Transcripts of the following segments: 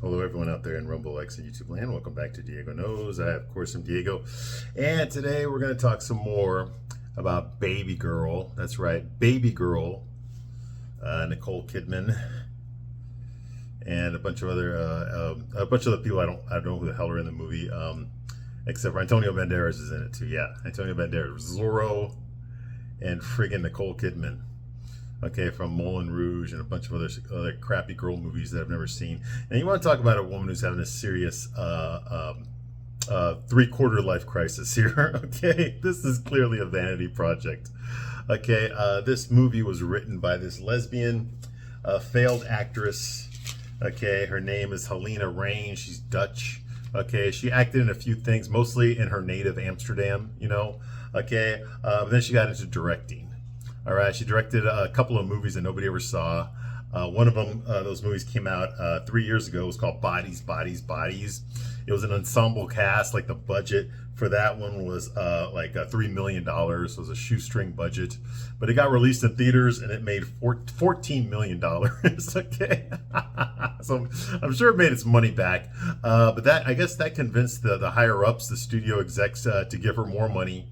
Hello, everyone out there in Rumble X and YouTube land. Welcome back to Diego Knows. I, of course, am Diego. And today we're going to talk some more about Babygirl. That's right, Babygirl. Nicole Kidman and a bunch of other people. I don't know who the hell are in the movie, except for Antonio Banderas is in it too. Yeah, Antonio Banderas, Zorro, and friggin' Nicole Kidman. Okay, from Moulin Rouge and a bunch of other crappy girl movies that I've never seen. And you want to talk about a woman who's having a serious three-quarter life crisis here. Okay, this is clearly a vanity project. Okay, this movie was written by this lesbian, failed actress. Okay, her name is Helena Rain. She's Dutch. Okay, she acted in a few things, mostly in her native Amsterdam, you know. Okay, but then she got into directing. All right, she directed a couple of movies that nobody ever saw. One of them, those movies came out 3 years ago. It was called Bodies, Bodies, Bodies. It was an ensemble cast. Like the budget for that one was like $3 million. So it was a shoestring budget. But it got released in theaters and it made $14 million. Okay. So I'm sure it made its money back. But I guess that convinced the higher ups, the studio execs, to give her more money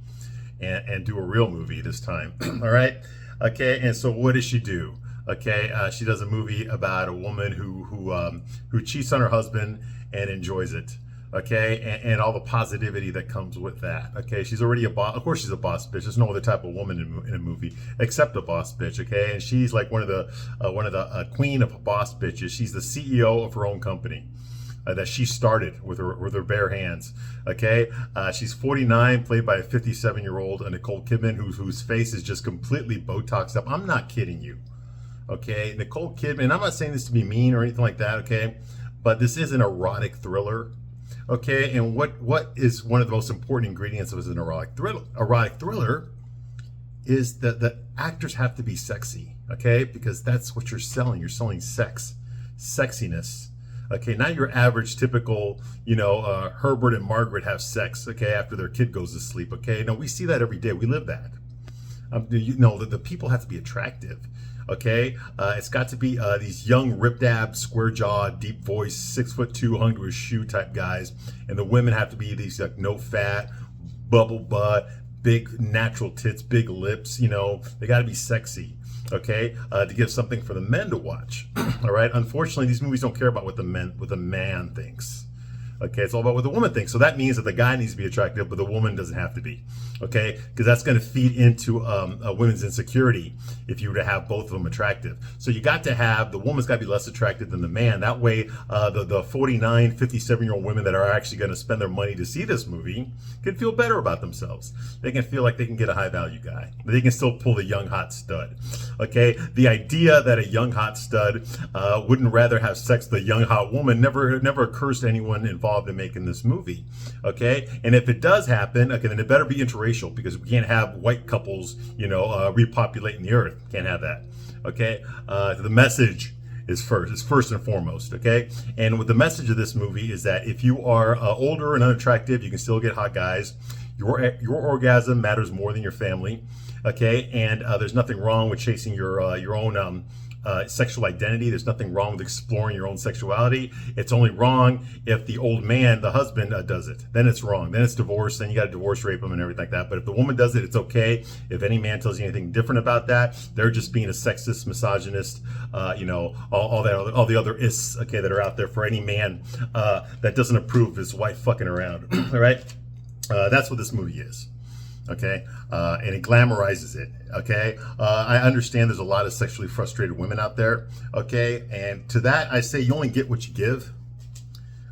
and do a real movie this time. All right. Okay. And so what does she do? Okay. She does a movie about a woman who cheats on her husband and enjoys it. Okay. And all the positivity that comes with that. Okay. She's already a boss. Of course she's a boss bitch. There's no other type of woman in a movie except a boss bitch. Okay. And she's like one of the queen of boss bitches. She's the CEO of her own company. That she started with her bare hands. Okay, she's 49, played by a 57-year-old Nicole Kidman, whose face is just completely Botoxed up. I'm not kidding you. Okay, Nicole Kidman. I'm not saying this to be mean or anything like that. Okay, but this is an erotic thriller. Okay, and what is one of the most important ingredients of an erotic thriller? Erotic thriller is that the actors have to be sexy. Okay, because that's what you're selling. You're selling sex, sexiness. Okay, not your average typical, Herbert and Margaret have sex, okay, after their kid goes to sleep, okay? No, we see that every day. We live that. The people have to be attractive, okay? It's got to be these young, ripped-ab, square-jawed, deep-voiced, 6'2", hung to a shoe type guys, and the women have to be these like no-fat, bubble butt, big natural tits, big lips, they got to be sexy. Okay, to give something for the men to watch. All right. Unfortunately, these movies don't care about what the man thinks. Okay, it's all about what the woman thinks. So that means that the guy needs to be attractive, but the woman doesn't have to be. Okay, because that's going to feed into a women's insecurity if you were to have both of them attractive. So you got to have the woman's got to be less attractive than the man. That way, the 49, 57-year-old women that are actually going to spend their money to see this movie can feel better about themselves. They can feel like they can get a high value guy. They can still pull the young hot stud. Okay, the idea that a young hot stud wouldn't rather have sex with a young hot woman never occurs to anyone involved in making this movie. Okay, and if it does happen, okay, then it better be interracial, because we can't have white couples, repopulating the earth. Can't have that. Okay, the message is first and foremost. Okay, and with the message of this movie is that if you are older and unattractive, you can still get hot guys. Your orgasm matters more than your family. Okay, and there's nothing wrong with chasing your own sexual identity. There's nothing wrong with exploring your own sexuality. It's only wrong if the old man, the husband, does it. Then it's wrong. Then it's divorce. Then you got to divorce rape them and everything like that. But if the woman does it, it's okay. If any man tells you anything different about that, they're just being a sexist, misogynist, all the other ists, okay, that are out there for any man that doesn't approve of his wife fucking around. All right, that's what this movie is. Okay, and it glamorizes it. Okay, I understand there's a lot of sexually frustrated women out there. Okay, and to that I say you only get what you give.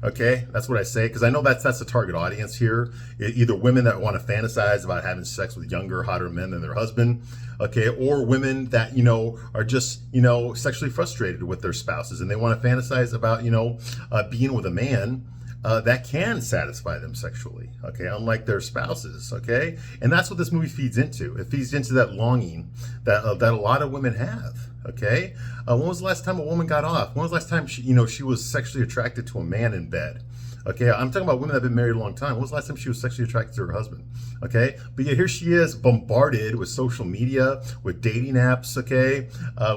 Okay, that's what I say, because I know that's the target audience here. Either women that want to fantasize about having sex with younger, hotter men than their husband. Okay, or women that are just sexually frustrated with their spouses and they want to fantasize about being with a man that can satisfy them sexually, okay, unlike their spouses, okay? And that's what this movie feeds into. It feeds into that longing that a lot of women have, okay? When was the last time a woman got off? When was the last time she was sexually attracted to a man in bed? Okay, I'm talking about women that have been married a long time. When was the last time she was sexually attracted to her husband? Okay, but yet here she is bombarded with social media, with dating apps, okay,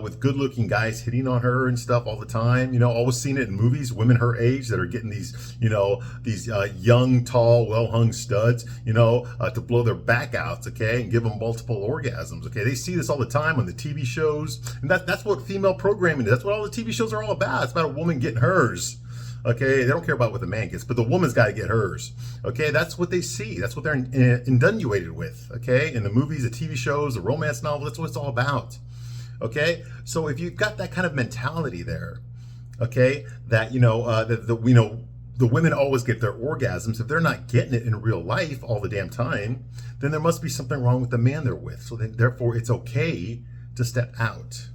with good-looking guys hitting on her and stuff all the time. You know, always seeing it in movies, women her age that are getting these, you know, these young, tall, well-hung studs, you know, to blow their back out, okay, and give them multiple orgasms, okay. They see this all the time on the TV shows, and that's what female programming is. That's what all the TV shows are all about. It's about a woman getting hers. Okay, they don't care about what the man gets, but the woman's got to get hers. Okay, that's what they see. That's what they're inundated with. Okay, in the movies, the TV shows, the romance novels, that's what it's all about. Okay, so if you've got that kind of mentality there, okay, that you know the women always get their orgasms. If they're not getting it in real life all the damn time, then there must be something wrong with the man they're with. So therefore, it's okay to step out.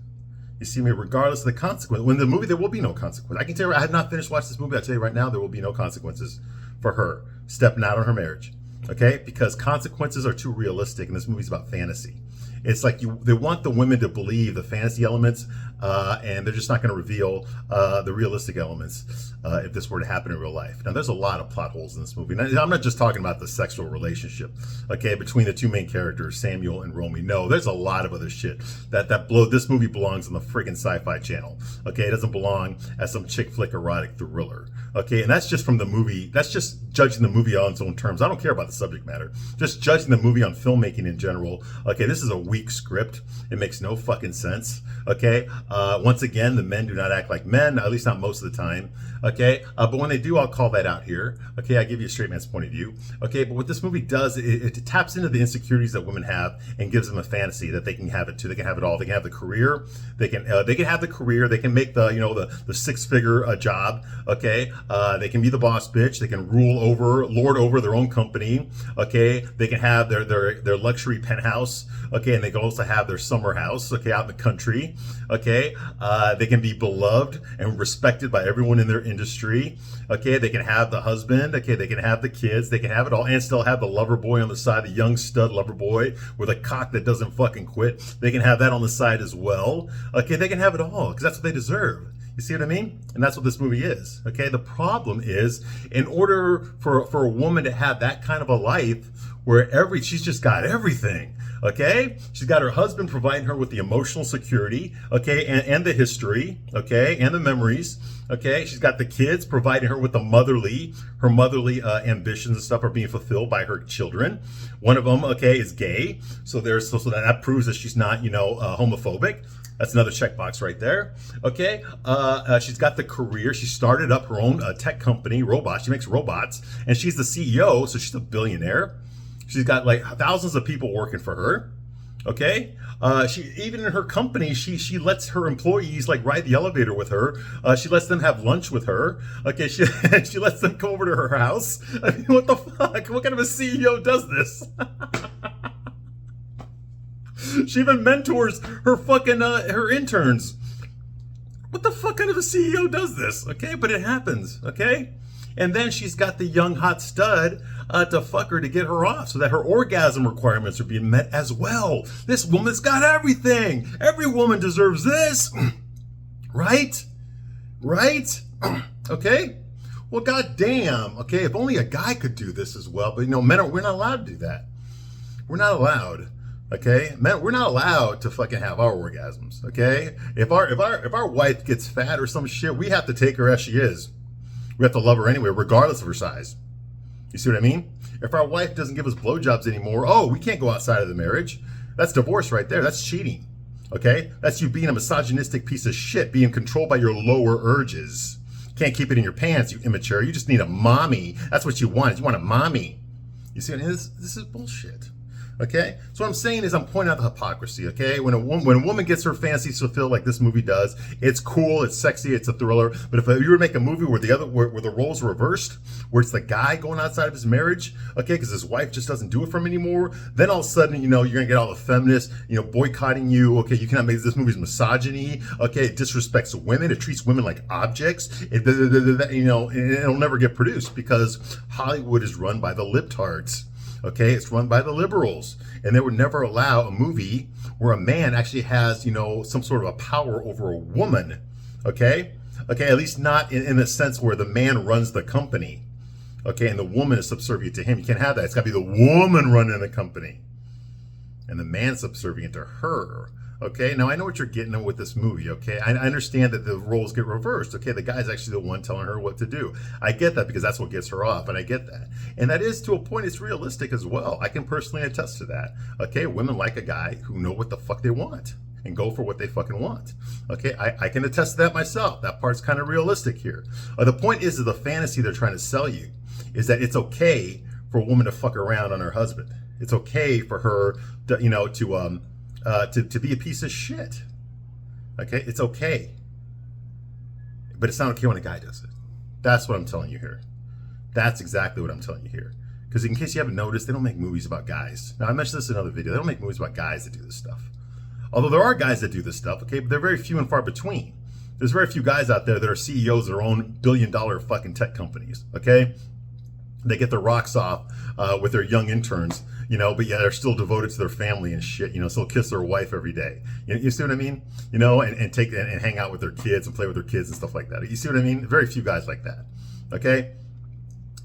You see me, regardless of the consequence. When the movie, there will be no consequence. I can tell you, I have not finished watching this movie. I'll tell you right now, there will be no consequences for her stepping out on her marriage. Okay? Because consequences are too realistic, and this movie's about fantasy. It's like they want the women to believe the fantasy elements, and they're just not going to reveal the realistic elements if this were to happen in real life. Now, there's a lot of plot holes in this movie. Now, I'm not just talking about the sexual relationship, okay, between the two main characters, Samuel and Romy. No, there's a lot of other shit this movie belongs on the friggin' Sci-Fi Channel. Okay, it doesn't belong as some chick flick erotic thriller. Okay, and that's just from the movie. That's just judging the movie on its own terms. I don't care about the subject matter. Just judging the movie on filmmaking in general. Okay, this is a weak script. It makes no fucking sense. Okay, once again, the men do not act like men, at least not most of the time. Okay, but when they do, I'll call that out here. Okay, I give you a straight man's point of view. Okay, but what this movie does, it taps into the insecurities that women have and gives them a fantasy that they can have it too. They can have it all. They can have the career. They can have the career. They can make the six-figure job. Okay, they can be the boss bitch. They can lord over their own company. Okay, they can have their luxury penthouse. Okay, and they can also have their summer house. Okay, out in the country. Okay, they can be beloved and respected by everyone in their industry. Okay, they can have the husband. Okay, they can have the kids. They can have it all and still have the lover boy on the side, the young stud lover boy with a cock that doesn't fucking quit. They can have that on the side as well. Okay, they can have it all because that's what they deserve. You see what I mean? And that's what this movie is. Okay, the problem is, in order for a woman to have that kind of a life where she's just got everything. Okay, she's got her husband providing her with the emotional security, okay, and the history, okay, and the memories, okay. She's got the kids providing her with her motherly ambitions and stuff are being fulfilled by her children. One of them, okay, is gay, so that proves that she's not, homophobic. That's another checkbox right there. Okay, she's got the career. She started up her own tech company, robots. She makes robots, and she's the CEO, so she's a billionaire. She's got like thousands of people working for her. Okay, she even in her company, she lets her employees like ride the elevator with her. She lets them have lunch with her. Okay, she lets them come over to her house. I mean, what the fuck? What kind of a CEO does this? She even mentors her fucking her interns. What the fuck kind of a CEO does this? Okay, but it happens. Okay, and then she's got the young hot stud to fuck her to get her off so that her orgasm requirements are being met as well. This woman's got everything. Every woman deserves this. Right? Okay? Well, goddamn. Okay, if only a guy could do this as well. But men we're not allowed to do that. We're not allowed. Okay, men, we're not allowed to fucking have our orgasms. Okay, if our wife gets fat or some shit, we have to take her as she is. We have to love her anyway, regardless of her size. You see what I mean? If our wife doesn't give us blowjobs anymore, we can't go outside of the marriage. That's divorce right there. That's cheating. Okay, that's you being a misogynistic piece of shit, being controlled by your lower urges. Can't keep it in your pants, you immature. You just need a mommy. That's what you want. You want a mommy. You see, this is bullshit. Okay, so what I'm saying is I'm pointing out the hypocrisy. Okay, when a woman gets her fantasies fulfilled like this movie does, it's cool, it's sexy, it's a thriller. But if you were to make a movie where the roles are reversed, where it's the guy going outside of his marriage, okay, because his wife just doesn't do it for him anymore, then all of a sudden you're gonna get all the feminists boycotting you. Okay, you cannot make this movie's misogyny. Okay, it disrespects women, it treats women like objects. It'll never get produced because Hollywood is run by the libtards. Okay, it's run by the liberals, and they would never allow a movie where a man actually has, some sort of a power over a woman. Okay, at least not in the sense where the man runs the company. Okay, and the woman is subservient to him. You can't have that. It's got to be the woman running the company, and the man subservient to her. Okay, now I know what you're getting at with this movie. Okay, I understand that the roles get reversed. Okay, the guy's actually the one telling her what to do. I get that because that's what gets her off, and I get that. And that is, to a point, it's realistic as well. I can personally attest to that. Okay, women like a guy who know what the fuck they want and go for what they fucking want. Okay, I can attest to that myself. That part's kind of realistic here. The point is that the fantasy they're trying to sell you is that it's okay for a woman to fuck around on her husband. It's okay for her to, to be a piece of shit. Okay, it's okay. But it's not okay when a guy does it. That's what I'm telling you here. That's exactly what I'm telling you here. Because in case you haven't noticed, they don't make movies about guys. Now, I mentioned this in another video. They don't make movies about guys that do this stuff. Although there are guys that do this stuff, okay, but they're very few and far between. There's very few guys out there that are CEOs of their own billion-dollar fucking tech companies, okay? They get their rocks off with their young interns, but yeah, they're still devoted to their family and shit, still kiss their wife every day. You see what I mean? And take and hang out with their kids and play with their kids and stuff like that. You see what I mean? Very few guys like that, okay?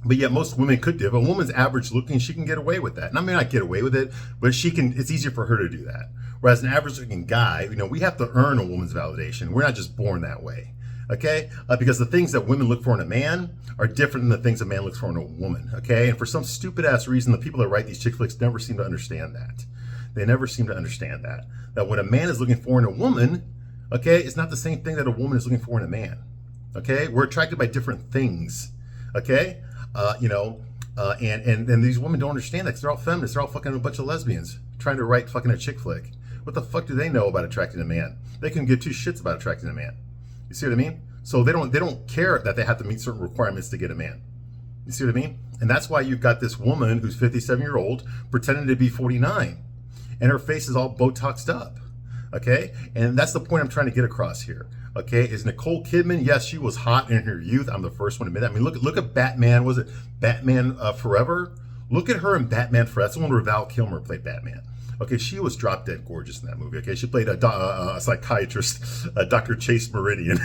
But yet most women could do it. If a woman's average looking, she can get away with that. And I may not get away with it, but it's easier for her to do that. Whereas an average looking guy, we have to earn a woman's validation. We're not just born that way. Okay? Because the things that women look for in a man are different than the things a man looks for in a woman. Okay? And for some stupid ass reason, the people that write these chick flicks never seem to understand that. They never seem to understand that. That what a man is looking for in a woman, okay, is not the same thing that a woman is looking for in a man. Okay? We're attracted by different things. Okay? And these women don't understand that because they're all feminists. They're all fucking a bunch of lesbians trying to write fucking a chick flick. What the fuck do they know about attracting a man? They can give two shits about attracting a man. You see what I mean? So they don't care that they have to meet certain requirements to get a man. You see what I mean? And that's why you've got this woman who's 57-year-old pretending to be 49, and her face is all Botoxed up. Okay, and that's the point I'm trying to get across here. Okay, is Nicole Kidman? Yes, she was hot in her youth. I'm the first one to admit that. I mean, look at Batman. Was it Batman Forever? Look at her in Batman Forever. That's the one where Val Kilmer played Batman. Okay, she was drop dead gorgeous in that movie. Okay, she played a psychiatrist, Dr. Chase Meridian.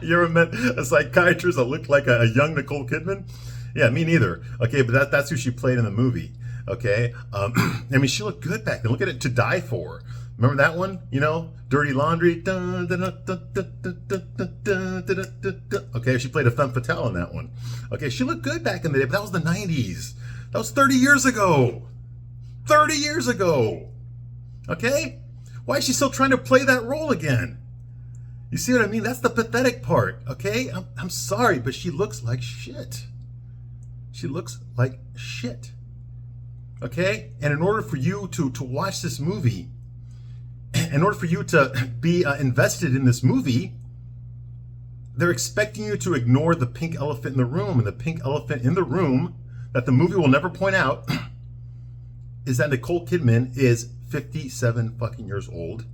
You ever met a psychiatrist that looked like a young Nicole Kidman? Yeah, me neither. Okay, but that's who she played in the movie. Okay, I mean, she looked good back then. Look at it, To Die For. Remember that one? Dirty Laundry. Okay, she played a femme fatale in that one. Okay, she looked good back in the day, but that was the 90s. That was 30 years ago. 30 years ago. Okay? Why is she still trying to play that role again? You see what I mean? That's the pathetic part. Okay? I'm sorry, but she looks like shit. She looks like shit. Okay? And in order for you to watch this movie, in order for you to be invested in this movie, they're expecting you to ignore the pink elephant in the room. And the pink elephant in the room that the movie will never point out is that Nicole Kidman is 57 fucking years old,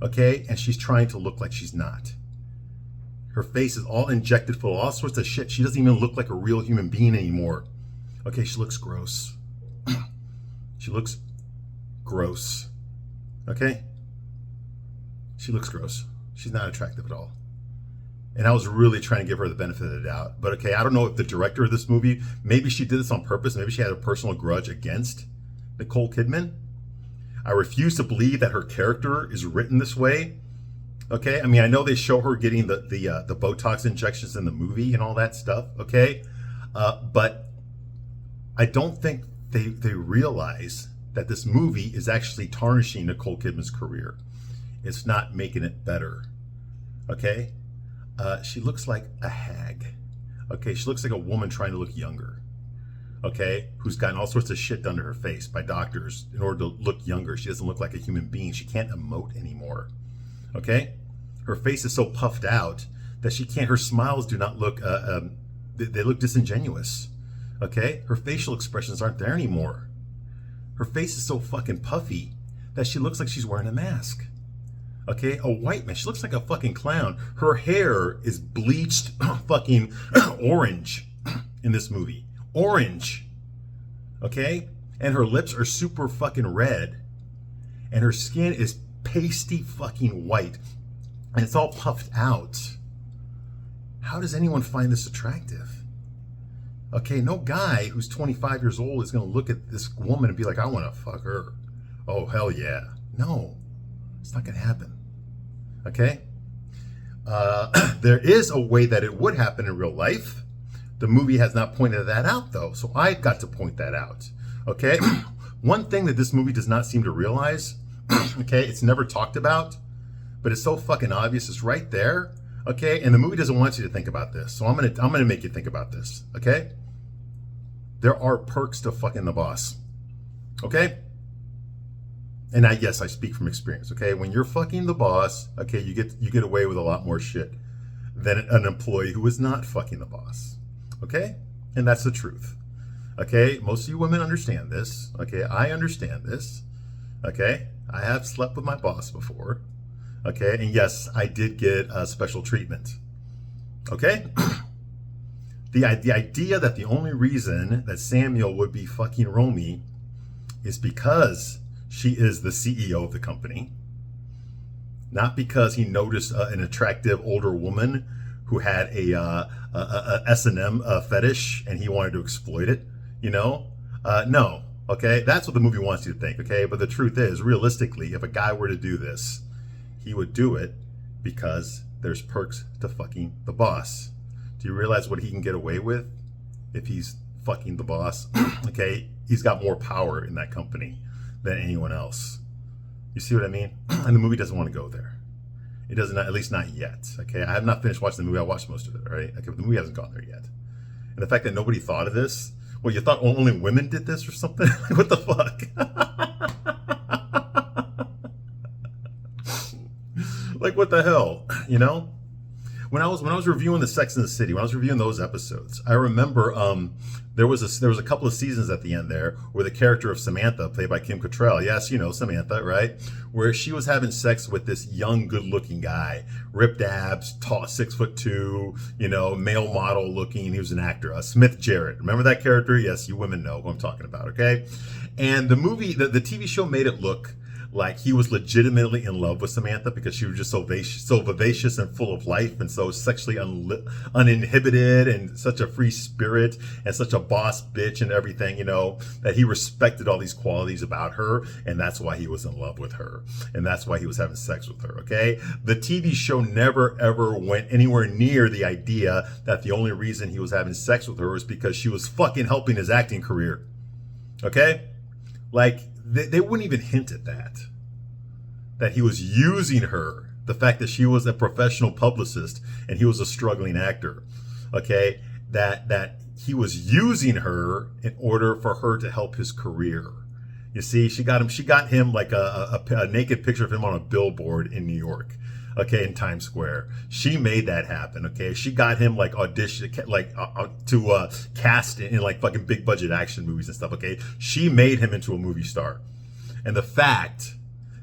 okay? And she's trying to look like she's not. Her face is all injected full of all sorts of shit. She doesn't even look like a real human being anymore. Okay, she looks gross. She looks gross. Okay? She looks gross. She's not attractive at all. And I was really trying to give her the benefit of the doubt. But okay, I don't know if the director of this movie, maybe she did this on purpose. Maybe she had a personal grudge against Nicole Kidman. I refuse to believe that her character is written this way. Okay, I mean, I know they show her getting the Botox injections in the movie and all that stuff. Okay, but I don't think they realize that this movie is actually tarnishing Nicole Kidman's career. It's not making it better. Okay, she looks like a hag. Okay, she looks like a woman trying to look younger. Okay, who's gotten all sorts of shit done to her face by doctors in order to look younger. She doesn't look like a human being. She can't emote anymore. Okay, her face is so puffed out that she can't. Her smiles do not look. They look disingenuous. Okay, her facial expressions aren't there anymore. Her face is so fucking puffy that she looks like she's wearing a mask. Okay, a white man. She looks like a fucking clown. Her hair is bleached fucking orange in this movie. Orange. Okay? And her lips are super fucking red. And her skin is pasty fucking white. And it's all puffed out. How does anyone find this attractive? Okay, no guy who's 25 years old is going to look at this woman and be like, I want to fuck her. Oh, hell yeah. No, it's not going to happen. Okay? There is a way that it would happen in real life. The movie has not pointed that out, though, so I got to point that out. Okay? One thing that this movie does not seem to realize, okay, it's never talked about, but it's so fucking obvious. It's right there. Okay? And the movie doesn't want you to think about this, so I'm gonna make you think about this. Okay? There are perks to fucking the boss. Okay? And yes, I speak from experience. Okay? When you're fucking the boss, okay, you get away with a lot more shit than an employee who is not fucking the boss. Okay? And that's the truth. Okay? Most of you women understand this. Okay? I understand this. Okay? I have slept with my boss before. Okay? And yes, I did get special treatment. Okay? The idea that the only reason that Samuel would be fucking Romy is because she is the CEO of the company. Not because he noticed an attractive older woman who had a S&M fetish and he wanted to exploit it, you know? No, okay? That's what the movie wants you to think, okay? But the truth is, realistically, if a guy were to do this, he would do it because there's perks to fucking the boss. Do you realize what he can get away with if he's fucking the boss? Okay, he's got more power in that company than anyone else. You see what I mean? And the movie doesn't want to go there. It doesn't, at least not yet. Okay, I have not finished watching the movie. I watched most of it, all right? Okay, but the movie hasn't gone there yet. And the fact that nobody thought of this, well, you thought only women did this or something? What the fuck? Like, what the hell, you know? When I was reviewing the Sex and the City, when I was reviewing those episodes, I remember there was a couple of seasons at the end there where the character of Samantha, played by Kim Cattrall, yes, you know Samantha, right? Where she was having sex with this young, good-looking guy, ripped abs, tall, 6'2", you know, male model looking. He was an actor, Smith Jarrett. Remember that character? Yes, you women know who I'm talking about, okay? And the movie, the TV show made it look like he was legitimately in love with Samantha because she was just so vivacious and full of life and so sexually uninhibited and such a free spirit and such a boss bitch and everything, you know, that he respected all these qualities about her, and that's why he was in love with her. And that's why he was having sex with her, okay? The TV show never, ever went anywhere near the idea that the only reason he was having sex with her was because she was fucking helping his acting career, okay? Like, they wouldn't even hint at that he was using her, the fact that she was a professional publicist and he was a struggling actor, okay, that he was using her in order for her to help his career. You see, she got him like a naked picture of him on a billboard in New York, okay, in Times Square. She made that happen, okay? She got him like audition, like to cast in like fucking big budget action movies and stuff, okay? She made him into a movie star. And the fact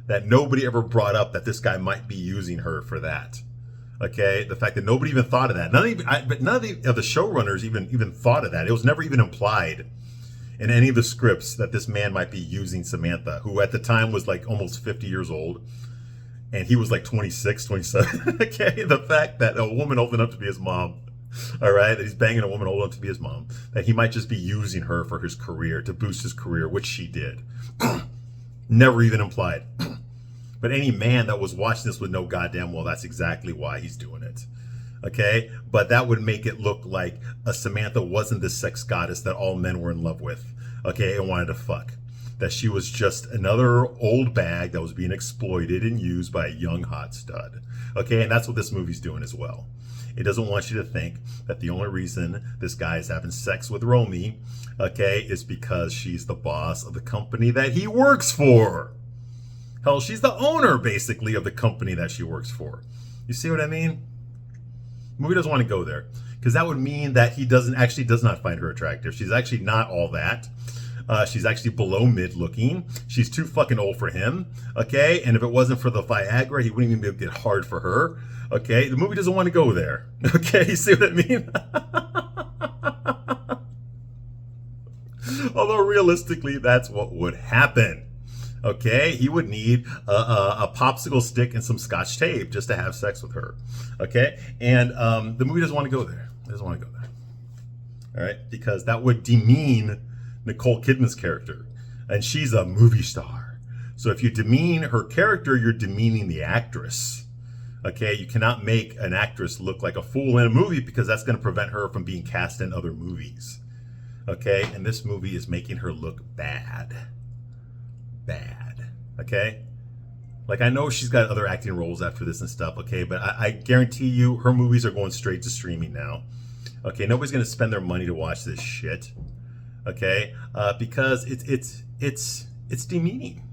that nobody ever brought up that this guy might be using her for that, okay? The fact that nobody even thought of that. None of the showrunners even thought of that. It was never even implied in any of the scripts that this man might be using Samantha, who at the time was like almost 50 years old. And he was like 26, 27, okay? The fact that a woman old enough to be his mom, all right, that he's banging a woman old enough to be his mom, that he might just be using her for his career, to boost his career, which she did. Never even implied. But any man that was watching this would know goddamn well that's exactly why he's doing it, okay? But that would make it look like Samantha wasn't the sex goddess that all men were in love with, okay, and wanted to fuck. That she was just another old bag that was being exploited and used by a young hot stud. Okay, and that's what this movie's doing as well. It doesn't want you to think that the only reason this guy is having sex with Romy, okay, is because she's the boss of the company that he works for. Hell, she's the owner, basically, of the company that she works for. You see what I mean? The movie doesn't want to go there, because that would mean that he does not find her attractive. She's actually not all that. She's actually below mid looking. She's too fucking old for him, okay? And if it wasn't for the Viagra, he wouldn't even be able to get hard for her, okay? The movie doesn't want to go there, okay? You see what I mean? Although realistically, that's what would happen, okay? He would need a popsicle stick and some Scotch tape just to have sex with her, okay? And the movie doesn't want to go there. It doesn't want to go there. All right, because that would demean Nicole Kidman's character, and she's a movie star. So if you demean her character, you're demeaning the actress. Okay, you cannot make an actress look like a fool in a movie because that's going to prevent her from being cast in other movies. Okay, and this movie is making her look bad. Bad. Okay? Like, I know she's got other acting roles after this and stuff, okay, but I guarantee you her movies are going straight to streaming now. Okay, nobody's going to spend their money to watch this shit. Okay? Because it's demeaning.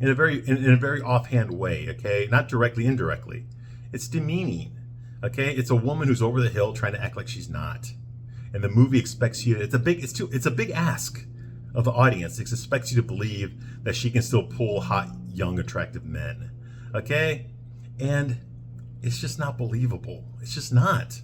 In a very offhand way, okay? Not directly, indirectly. It's demeaning. Okay? It's a woman who's over the hill trying to act like she's not. And the movie expects you, it's a big ask of the audience. It expects you to believe that she can still pull hot, young, attractive men. Okay? And it's just not believable. It's just not.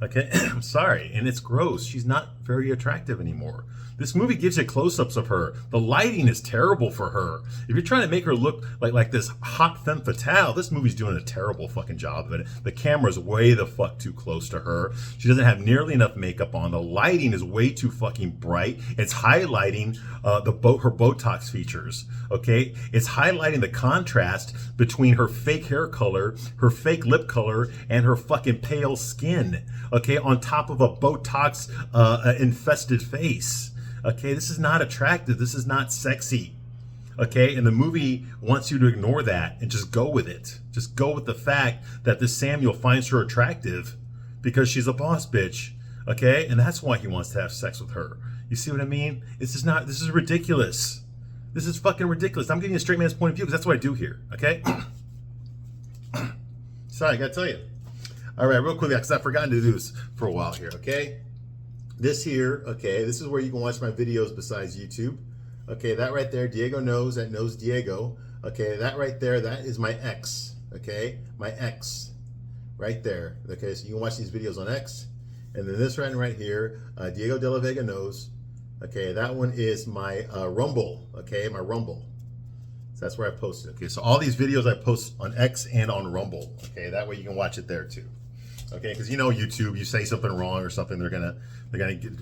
Okay? I'm sorry. And it's gross. She's not very attractive anymore. This movie gives you close-ups of her. The lighting is terrible for her. If you're trying to make her look like this hot femme fatale, this movie's doing a terrible fucking job of it. The camera's way the fuck too close to her. She doesn't have nearly enough makeup on. The lighting is way too fucking bright. It's highlighting her Botox features. Okay? It's highlighting the contrast between her fake hair color, her fake lip color, and her fucking pale skin. Okay? On top of a Botox infested face. Okay, this is not attractive. This is not sexy. Okay, and the movie wants you to ignore that and just go with it. Just go with the fact that this Samuel finds her attractive because she's a boss bitch. Okay, and that's why he wants to have sex with her. You see what I mean? This is ridiculous. This is fucking ridiculous. I'm giving you a straight man's point of view because that's what I do here. Okay? Sorry, I gotta tell you. All right, real quickly, because I've forgotten to do this for a while here. Okay? This here, okay, this is where you can watch my videos besides YouTube. Okay, that right there, Diego knows, that knows Diego. Okay, that right there, that is my X. Okay, my X. Right there. Okay, so you can watch these videos on X. And then this right here, Diego de la Vega knows. Okay, that one is my Rumble. Okay, my Rumble. So that's where I posted. Okay, so all these videos I post on X and on Rumble. Okay, that way you can watch it there too. Okay, because you know YouTube, you say something wrong or something, they're gonna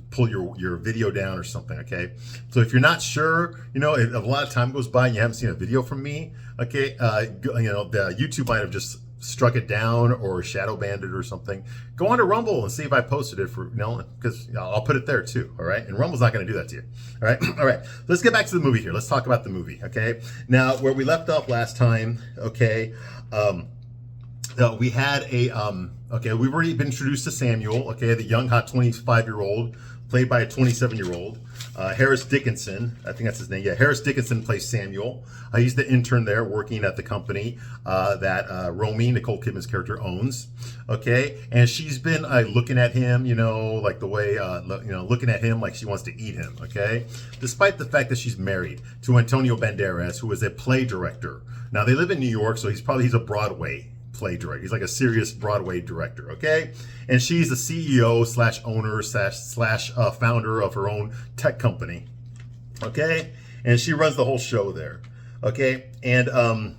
pull your video down or something. Okay, so if you're not sure, you know, if a lot of time goes by and you haven't seen a video from me, okay, you know, the YouTube might have just struck it down or shadow banned it or something. Go on to Rumble and see if I posted it for, you know, because I'll put it there too. All right, and Rumble's not going to do that to you. All right, all right. Let's get back to the movie here. Let's talk about the movie. Okay, now where we left off last time. Okay. We had okay, we've already been introduced to Samuel, okay, the young, hot 25-year-old, played by a 27-year-old. Harris Dickinson, I think that's his name. Yeah, Harris Dickinson plays Samuel. He's the intern there working at the company that Romy, Nicole Kidman's character, owns. Okay, and she's been looking at him, you know, like the way, you know, looking at him like she wants to eat him, okay? Despite the fact that she's married to Antonio Banderas, who is a play director. Now, they live in New York, so he's a Broadway play director. He's like a serious Broadway director, okay? And she's the CEO slash owner slash founder of her own tech company, okay? And she runs the whole show there, okay? And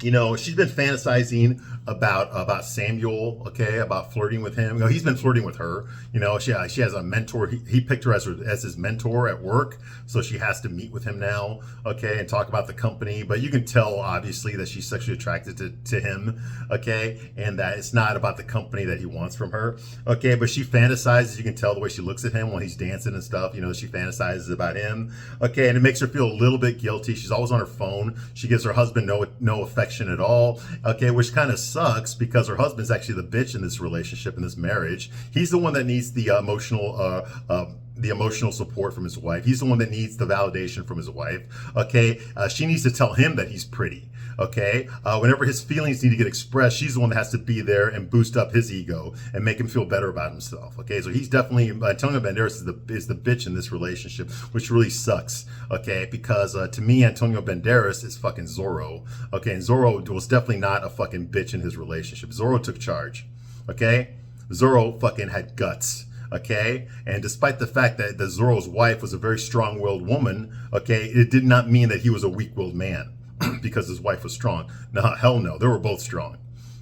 you know, she's been fantasizing about Samuel, okay, about flirting with him. You know, he's been flirting with her. You know, she has a mentor. He picked her as his mentor at work, so she has to meet with him now, okay, and talk about the company. But you can tell, obviously, that she's sexually attracted to him, okay, and that it's not about the company that he wants from her, okay. But she fantasizes. You can tell the way she looks at him when he's dancing and stuff. You know, she fantasizes about him, okay, and it makes her feel a little bit guilty. She's always on her phone. She gives her husband no affection at all, okay, which kind of sucks because her husband's actually the bitch in this relationship, in this marriage. He's the one that needs the emotional support from his wife. He's the one that needs the validation from his wife, okay? She needs to tell him that he's pretty, okay? Whenever his feelings need to get expressed, she's the one that has to be there and boost up his ego and make him feel better about himself, okay? So he's definitely, Antonio Banderas is the bitch in this relationship, which really sucks, okay? Because to me, Antonio Banderas is fucking Zorro, okay? And Zorro was definitely not a fucking bitch in his relationship. Zorro took charge, okay? Zorro fucking had guts. Okay, and despite the fact that the Zorro's wife was a very strong-willed woman, okay, it did not mean that he was a weak-willed man because his wife was strong. No, hell no, they were both strong.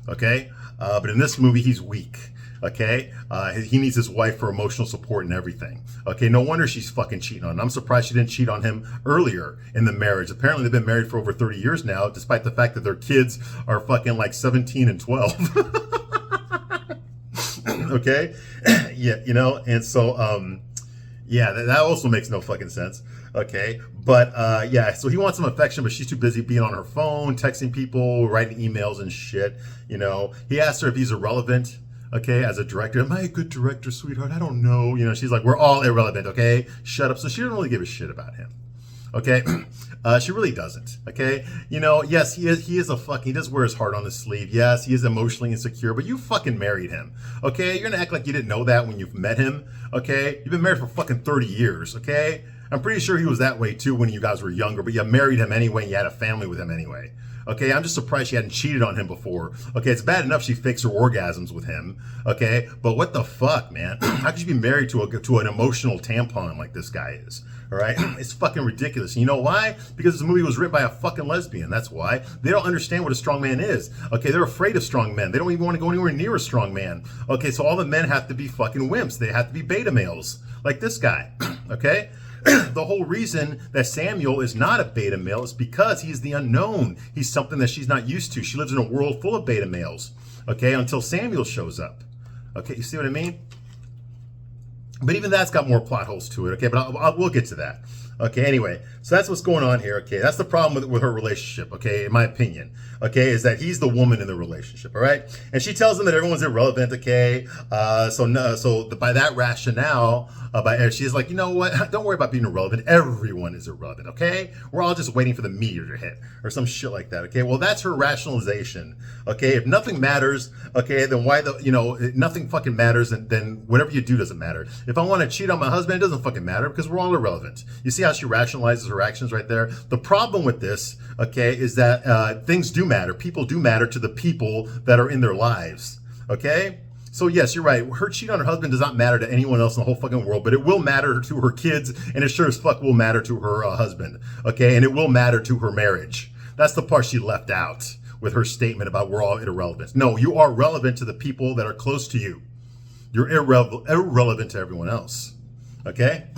Okay, but in this movie, he's weak. Okay, he needs his wife for emotional support and everything. Okay, no wonder she's fucking cheating on him. I'm surprised she didn't cheat on him earlier in the marriage. Apparently they've been married for over 30 years now, despite the fact that their kids are fucking like 17 and 12. Okay, yeah, you know, and so yeah, that also makes no fucking sense. Okay, but yeah, so he wants some affection, but she's too busy being on her phone, texting people, writing emails and shit. You know, he asked her if he's irrelevant. Okay, as a director, am I a good director, sweetheart? I don't know. You know, she's like, we're all irrelevant. Okay, shut up. So she doesn't really give a shit about him. Okay, she really doesn't. Okay, you know, yes, he is a fucking, he does wear his heart on his sleeve. Yes, he is emotionally insecure, but you fucking married him. Okay, you're gonna act like you didn't know that when you've met him. Okay, you've been married for fucking 30 years. Okay, I'm pretty sure he was that way too when you guys were younger, but you married him anyway and you had a family with him anyway. Okay, I'm just surprised she hadn't cheated on him before. Okay, it's bad enough she fakes her orgasms with him. Okay, but what the fuck, man? How could you be married to an emotional tampon like this guy is? All right, it's fucking ridiculous. And you know why? Because this movie was written by a fucking lesbian. That's why. They don't understand what a strong man is. Okay, they're afraid of strong men. They don't even want to go anywhere near a strong man. Okay, so all the men have to be fucking wimps. They have to be beta males like this guy. Okay. The whole reason that Samuel is not a beta male is because he's the unknown. He's something that she's not used to. She lives in a world full of beta males, okay, until Samuel shows up. Okay, you see what I mean? But even that's got more plot holes to it, okay, but we'll get to that. Okay, anyway, so that's what's going on here, okay? That's the problem with her relationship, okay, in my opinion, okay, is that he's the woman in the relationship, all right? And she tells him that everyone's irrelevant, okay? So by that rationale, she's like, you know what? Don't worry about being irrelevant. Everyone is irrelevant, okay? We're all just waiting for the meteor to hit or some shit like that, okay? Well, that's her rationalization, okay? If nothing matters, okay, then why nothing fucking matters, and then whatever you do doesn't matter. If I want to cheat on my husband, it doesn't fucking matter because we're all irrelevant. You see how she rationalizes her actions right there? The problem with this, okay, is that things do matter. People do matter to the people that are in their lives, okay? So yes, you're right. Her cheating on her husband does not matter to anyone else in the whole fucking world, but it will matter to her kids, and it sure as fuck will matter to her husband, okay? And it will matter to her marriage. That's the part she left out with her statement about we're all irrelevant. No, you are relevant to the people that are close to you. You're irrelevant to everyone else, okay?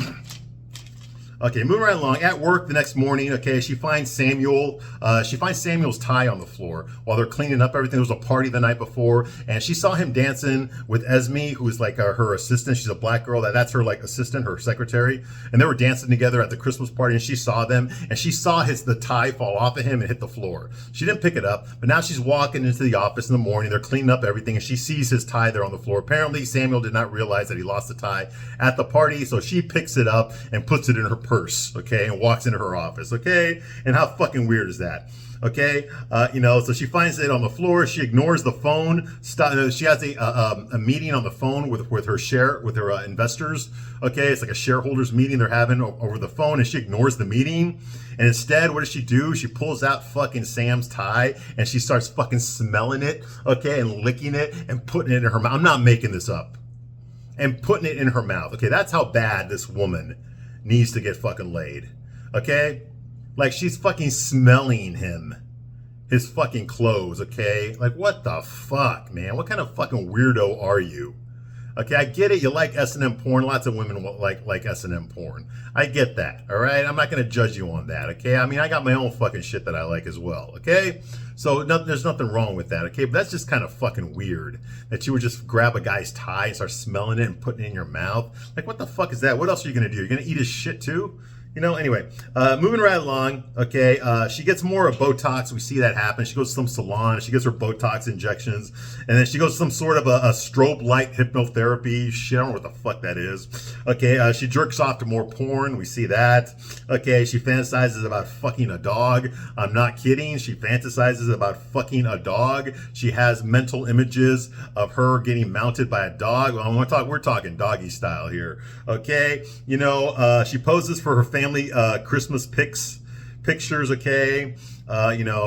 Okay, moving right along. At work the next morning, okay, she finds Samuel. She finds Samuel's tie on the floor while they're cleaning up everything. There was a party the night before, and she saw him dancing with Esme, who is like her assistant. She's a black girl. That's her like assistant, her secretary. And they were dancing together at the Christmas party, and she saw them, and she saw the tie fall off of him and hit the floor. She didn't pick it up, but now she's walking into the office in the morning. They're cleaning up everything, and she sees his tie there on the floor. Apparently, Samuel did not realize that he lost the tie at the party, so she picks it up and puts it in her purse, okay, and walks into her office, okay? And how fucking weird is that? Okay, so she finds it on the floor. She ignores the phone. She has a meeting on the phone with her investors. Okay, it's like a shareholders meeting they're having over the phone, and she ignores the meeting. And instead, what does she do? She pulls out fucking Sam's tie and she starts fucking smelling it, okay, and licking it and putting it in her mouth. I'm not making this up. And putting it in her mouth. Okay, that's how bad this woman needs to get fucking laid. Okay? Like, she's fucking smelling him. His fucking clothes, okay? Like, what the fuck, man? What kind of fucking weirdo are you? Okay, I get it. You like S&M porn. Lots of women like S&M porn. I get that, all right? I'm not going to judge you on that, okay? I mean, I got my own fucking shit that I like as well, okay? So there's nothing wrong with that, okay? But that's just kind of fucking weird that you would just grab a guy's tie and start smelling it and putting it in your mouth. Like, what the fuck is that? What else are you going to do? You're going to eat his shit too? You know, anyway, moving right along, okay, she gets more of Botox. We see that happen. She goes to some salon. She gets her Botox injections. And then she goes to some sort of a strobe light hypnotherapy shit. I don't know what the fuck that is. Okay, she jerks off to more porn. We see that. Okay, she fantasizes about fucking a dog. I'm not kidding. She fantasizes about fucking a dog. She has mental images of her getting mounted by a dog. Well, we're talking doggy style here. Okay, you know, she poses for her family Christmas pictures, okay?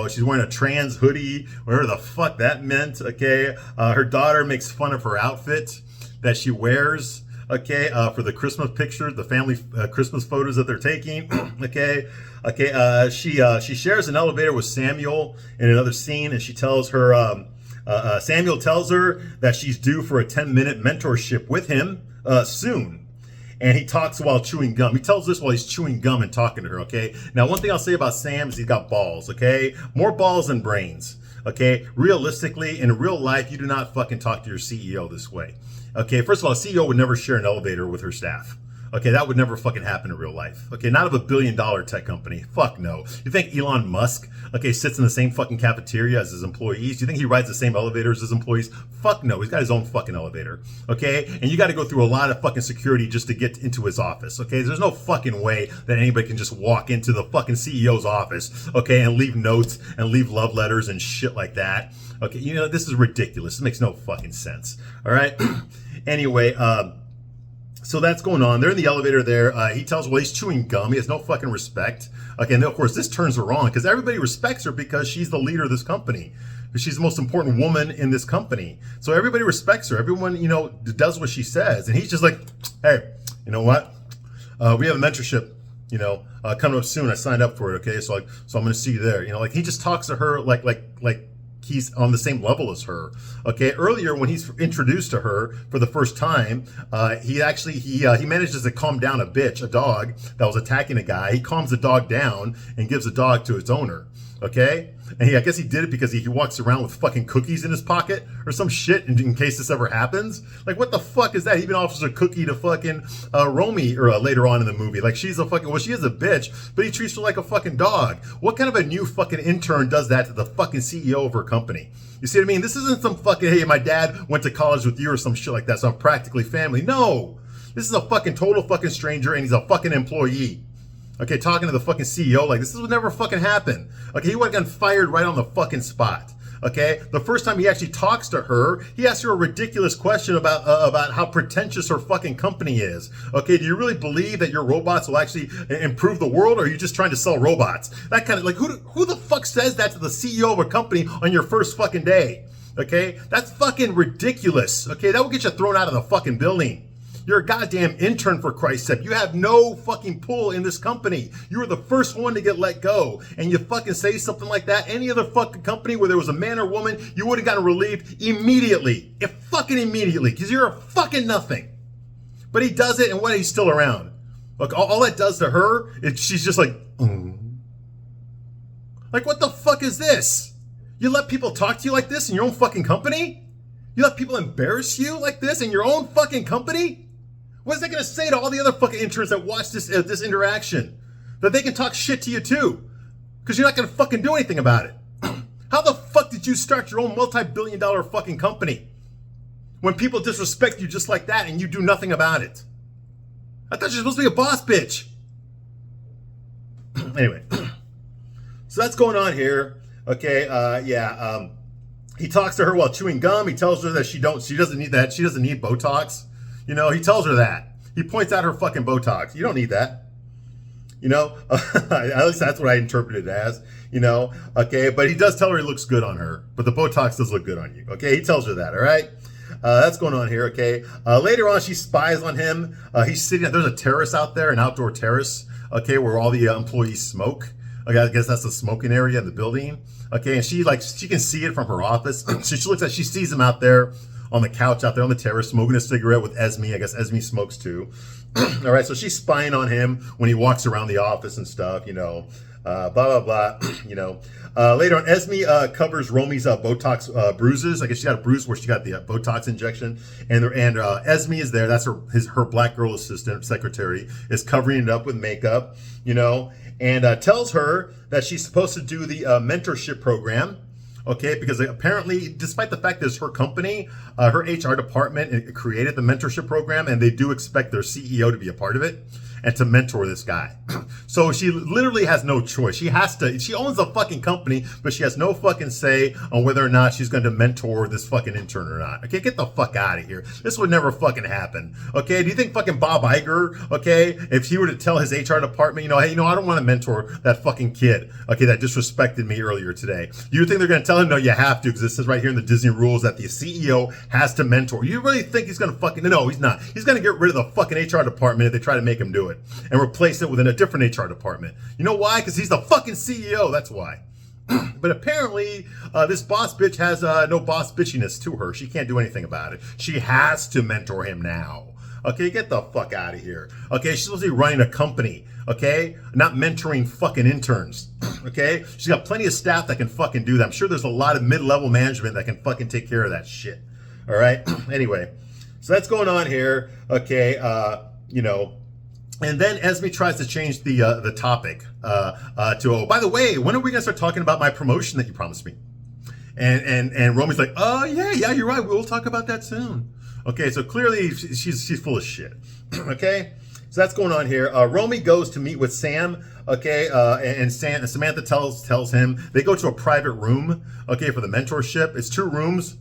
She's wearing a trans hoodie, whatever the fuck that meant, okay? Her daughter makes fun of her outfit that she wears, okay, for the Christmas picture, the family Christmas photos that they're taking, okay? She shares an elevator with Samuel in another scene, and she tells her Samuel tells her that she's due for a 10-minute mentorship with him soon. And he talks while chewing gum. He tells this while he's chewing gum and talking to her, okay? Now, one thing I'll say about Sam is he's got balls, okay? More balls than brains, okay? Realistically, in real life, you do not fucking talk to your CEO this way. Okay, first of all, a CEO would never share an elevator with her staff. Okay, that would never fucking happen in real life. Okay, not of $1 billion tech company. Fuck no. You think Elon Musk, okay, sits in the same fucking cafeteria as his employees? Do you think he rides the same elevator as his employees? Fuck no. He's got his own fucking elevator. Okay, and you got to go through a lot of fucking security just to get into his office. Okay, there's no fucking way that anybody can just walk into the fucking CEO's office, okay, and leave notes and leave love letters and shit like that. Okay, you know, this is ridiculous. This makes no fucking sense. All right. Anyway, so that's going on. They're in the elevator there. He tells, well, he's chewing gum. He has no fucking respect. Okay, and of course, this turns her on because everybody respects her because she's the leader of this company. She's the most important woman in this company. So everybody respects her. Everyone, you know, does what she says. And he's just like, hey, you know what? We have a mentorship, you know, coming up soon. I signed up for it, okay? So I'm going to see you there. You know, like he just talks to her like he's on the same level as her. Okay, earlier when he's introduced to her for the first time, he manages to calm down a dog that was attacking a guy. He calms the dog down and gives the dog to its owner. Okay, and I guess he did it because he walks around with fucking cookies in his pocket or some shit in case this ever happens. Like, what the fuck is that? He even offers a cookie to fucking Romy or later on in the movie. Like, she's a fucking, well, she is a bitch, but he treats her like a fucking dog. What kind of a new fucking intern does that to the fucking CEO of her company? You see what I mean? This isn't some fucking, hey, my dad went to college with you or some shit like that, so I'm practically family. No, this is a fucking total fucking stranger, and he's a fucking employee. Okay, talking to the fucking CEO like this would never fucking happen. Okay, he would have gotten fired right on the fucking spot. Okay, the first time he actually talks to her, he asks her a ridiculous question about how pretentious her fucking company is. Okay, do you really believe that your robots will actually improve the world, or are you just trying to sell robots? That kind of, like, who the fuck says that to the CEO of a company on your first fucking day? Okay, that's fucking ridiculous. Okay, that will get you thrown out of the fucking building. You're a goddamn intern, for Christ's sake. You have no fucking pull in this company. You were the first one to get let go. And you fucking say something like that. Any other fucking company where there was a man or woman, you would have gotten relieved immediately. Fucking immediately. Because you're a fucking nothing. But he does it, and what? He's still around. Look, all that does to her is she's just like, Like, what the fuck is this? You let people talk to you like this in your own fucking company? You let people embarrass you like this in your own fucking company? What is that going to say to all the other fucking interns that watch this interaction? That they can talk shit to you too. Because you're not going to fucking do anything about it. How the fuck did you start your own multi-billion-dollar fucking company? When people disrespect you just like that and you do nothing about it. I thought you were supposed to be a boss bitch. Anyway. So that's going on here. Okay, he talks to her while chewing gum. He tells her that she doesn't need that. She doesn't need Botox. You know, he tells her that. He points out her fucking Botox. You don't need that. You know, at least that's what I interpreted it as, you know, okay. But he does tell her he looks good on her, but the Botox does look good on you. Okay. He tells her that. All right. That's going on here. Okay. Later on, she spies on him. He's sitting, there's a terrace out there, an outdoor terrace. Okay. Where all the employees smoke. Okay. I guess that's the smoking area in the building. Okay. And she can see it from her office. So she sees him out there on the couch out there on the terrace, smoking a cigarette with Esme. I guess Esme smokes too. All right, so she's spying on him when he walks around the office and stuff, you know, blah, blah, blah, you know. Later on, Esme covers Romy's Botox bruises. I guess she got a bruise where she got the Botox injection. And Esme is there. That's her black girl assistant, secretary, is covering it up with makeup, you know, and tells her that she's supposed to do the mentorship program. Okay, because apparently, despite the fact that it's her company, her HR department created the mentorship program, and they do expect their CEO to be a part of it and to mentor this guy. So she literally has no choice. She owns the fucking company, but she has no fucking say on whether or not she's going to mentor this fucking intern or not. Okay, get the fuck out of here. This would never fucking happen. Okay, do you think fucking Bob Iger, okay, if he were to tell his HR department, you know, hey, you know, I don't want to mentor that fucking kid, okay, that disrespected me earlier today. You think they're going to tell him, no, you have to, because it says right here in the Disney rules that the CEO has to mentor. You really think he's going to fucking, no, he's not. He's going to get rid of the fucking HR department if they try to make him do it and replace it with a different HR department. You know why? Because he's the fucking CEO. That's why. But apparently, this boss bitch has no boss bitchiness to her. She can't do anything about it. She has to mentor him now. Okay, get the fuck out of here. Okay, she's supposed to be running a company. Okay, not mentoring fucking interns. Okay, she's got plenty of staff that can fucking do that. I'm sure there's a lot of mid-level management that can fucking take care of that shit. All right. Anyway, so that's going on here. Okay, you know. And then Esme tries to change the topic to, oh, by the way, when are we gonna start talking about my promotion that you promised me? And Romy's like, oh yeah, you're right. We'll talk about that soon. Okay, so clearly she's full of shit. Okay, so that's going on here. Romy goes to meet with Sam. Okay, and Samantha tells him they go to a private room. Okay, for the mentorship. It's 2 rooms.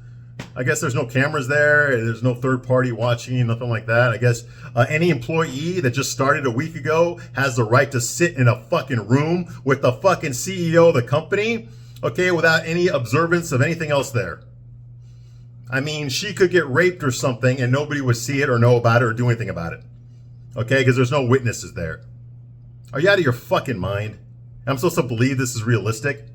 I guess there's no cameras there. There's no third party watching, nothing like that. I guess any employee that just started a week ago has the right to sit in a fucking room with the fucking CEO of the company, okay, without any observance of anything else there. I mean, she could get raped or something and nobody would see it or know about it or do anything about it, okay, because there's no witnesses there. Are you out of your fucking mind? I'm supposed to believe this is realistic?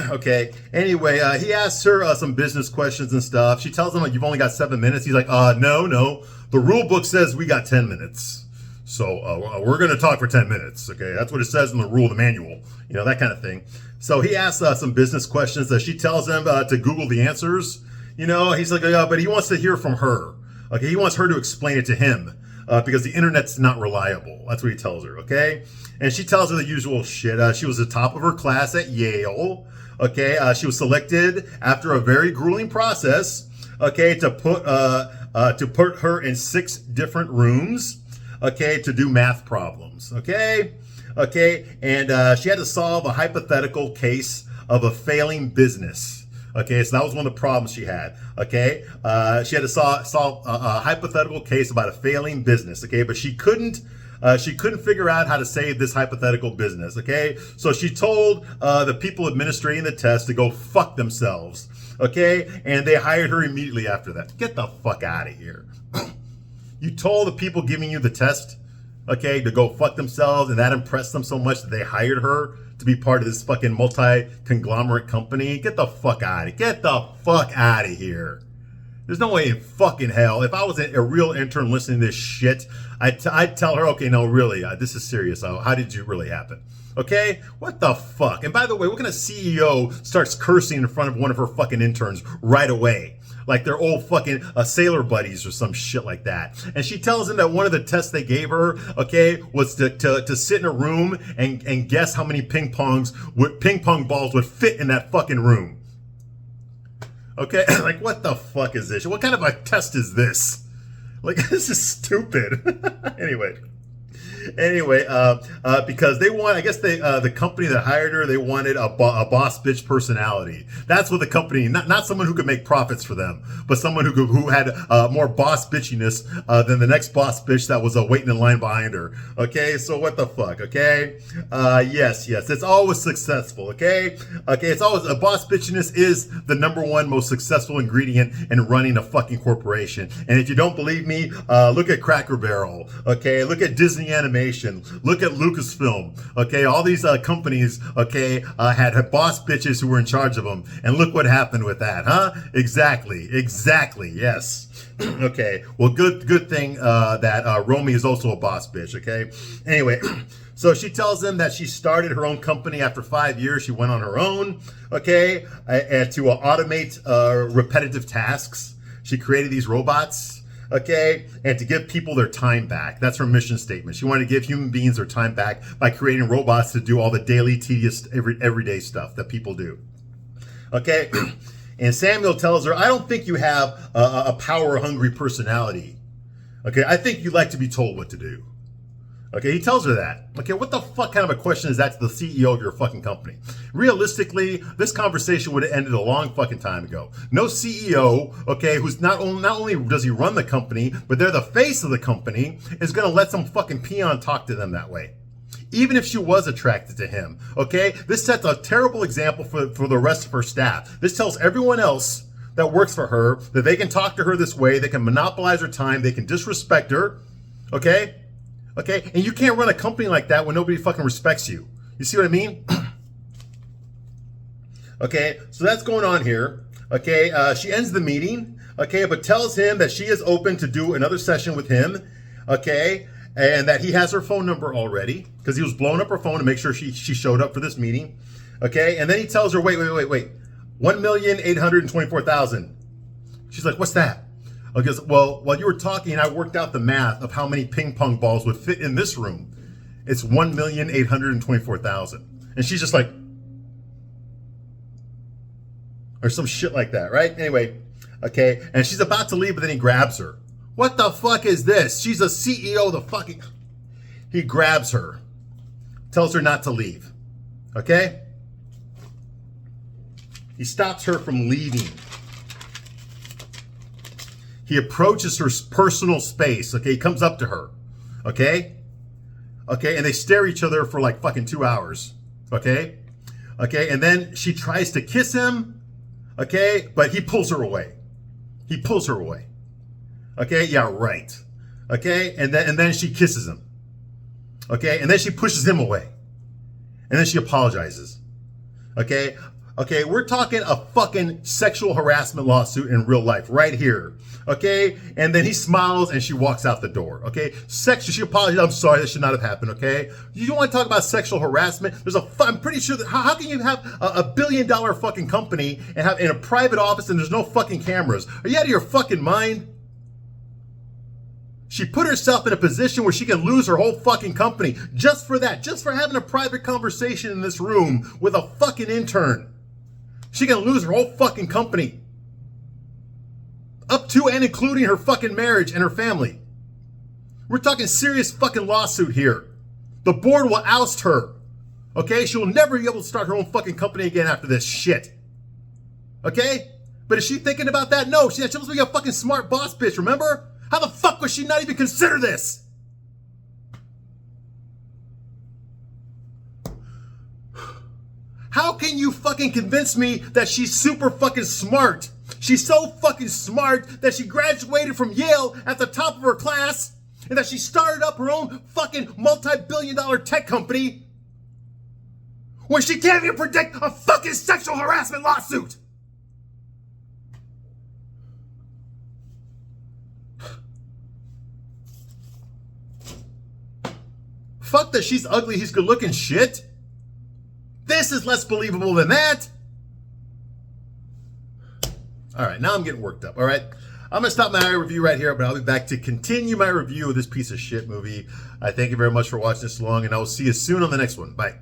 Okay, anyway, he asks her some business questions and stuff. She tells him, like, you've only got 7 minutes. He's like, no. The rule book says we got 10 minutes. So we're going to talk for 10 minutes. Okay, that's what it says in the rule, the manual, you know, that kind of thing. So he asks some business questions that she tells him to Google the answers. You know, he's like, but he wants to hear from her. Okay, he wants her to explain it to him because the internet's not reliable. That's what he tells her, okay? And she tells her the usual shit. She was the top of her class at Yale. Okay, she was selected after a very grueling process. Okay, to put her in 6 different rooms. Okay, to do math problems. Okay, and she had to solve a hypothetical case of a failing business. Okay, so that was one of the problems she had. Okay, she had to solve a hypothetical case about a failing business. Okay, but she couldn't figure out how to save this hypothetical business, okay? So she told the people administrating the test to go fuck themselves, okay? And they hired her immediately after that. Get the fuck out of here. You told the people giving you the test, okay, to go fuck themselves, and that impressed them so much that they hired her to be part of this fucking multi-conglomerate company? Get the fuck out of here. Get the fuck out of here. There's no way in fucking hell. If I was a real intern listening to this shit, I'd tell her, okay, no, really, this is serious. How did you really happen? Okay? What the fuck? And by the way, what kind of CEO starts cursing in front of one of her fucking interns right away? Like they're old fucking sailor buddies or some shit like that. And she tells him that one of the tests they gave her, okay, was to sit in a room and guess how many ping pong balls would fit in that fucking room. Okay, like what the fuck is this? What kind of a test is this? Like this is stupid. Anyway, because they want, I guess the company that hired her, they wanted a boss bitch personality. That's what the company, not someone who could make profits for them, but someone who had more boss bitchiness than the next boss bitch that was waiting in line behind her. Okay, so what the fuck? Okay, yes, it's always successful. Okay, it's always a boss bitchiness is the #1 most successful ingredient in running a fucking corporation. And if you don't believe me, look at Cracker Barrel. Okay, look at Disney Animation. Look at Lucasfilm. Okay, all these companies, okay, had boss bitches who were in charge of them, and look what happened with that, huh? Exactly. Yes. Okay. Well, good thing that Romy is also a boss bitch. Okay. Anyway. So she tells them that she started her own company after 5 years. She went on her own, okay, and to automate repetitive tasks. She created these robots. Okay, and to give people their time back. That's her mission statement. She wanted to give human beings their time back by creating robots to do all the daily, tedious, everyday stuff that people do. Okay, and Samuel tells her, I don't think you have a power-hungry personality. Okay, I think you like to be told what to do. Okay, he tells her that. Okay, what the fuck kind of a question is that to the CEO of your fucking company? Realistically, this conversation would have ended a long fucking time ago. No CEO, okay, who's not only does he run the company, but they're the face of the company, is gonna let some fucking peon talk to them that way. Even if she was attracted to him, okay? This sets a terrible example for the rest of her staff. This tells everyone else that works for her that they can talk to her this way, they can monopolize her time, they can disrespect her, okay? Okay, and you can't run a company like that when nobody fucking respects you. You see what I mean? Okay, so that's going on here. Okay, she ends the meeting. Okay, but tells him that she is open to do another session with him. Okay, and that he has her phone number already because he was blowing up her phone to make sure she showed up for this meeting. Okay, and then he tells her, wait, 1,824,000. She's like, what's that? Okay, well, while you were talking, I worked out the math of how many ping pong balls would fit in this room. It's 1,824,000. And she's just like, or some shit like that, right? Anyway, okay, and she's about to leave, but then he grabs her. What the fuck is this? She's a CEO of the fucking... He grabs her, tells her not to leave, okay? He stops her from leaving. He approaches her personal space, okay? He comes up to her, okay? Okay, and they stare at each other for like fucking 2 hours, okay? Okay, and then she tries to kiss him, okay? But he pulls her away. He pulls her away. Okay, yeah, right. Okay, and then she kisses him. Okay, and then she pushes him away. And then she apologizes. Okay, okay, we're talking a fucking sexual harassment lawsuit in real life right here. Okay, and then he smiles and she walks out the door. Okay, she apologizes. I'm sorry, that should not have happened. Okay, you don't want to talk about sexual harassment? I'm pretty sure that how can you have a $1 billion fucking company and have in a private office and there's no fucking cameras? Are you out of your fucking mind? She put herself in a position where she can lose her whole fucking company just for that, just for having a private conversation in this room with a fucking intern. She can lose her whole fucking company. Up to and including her fucking marriage and her family. We're talking serious fucking lawsuit here. The board will oust her. Okay? She will never be able to start her own fucking company again after this shit. Okay? But is she thinking about that? No, she's supposed to be a fucking smart boss bitch, remember? How the fuck would she not even consider this? How can you fucking convince me that she's super fucking smart? She's so fucking smart that she graduated from Yale at the top of her class and that she started up her own fucking multi-billion-dollar tech company when she can't even predict a fucking sexual harassment lawsuit. Fuck that she's ugly, he's good looking shit. This is less believable than that. All right, now I'm getting worked up, all right? I'm going to stop my review right here, but I'll be back to continue my review of this piece of shit movie. I thank you very much for watching this long, and I will see you soon on the next one. Bye.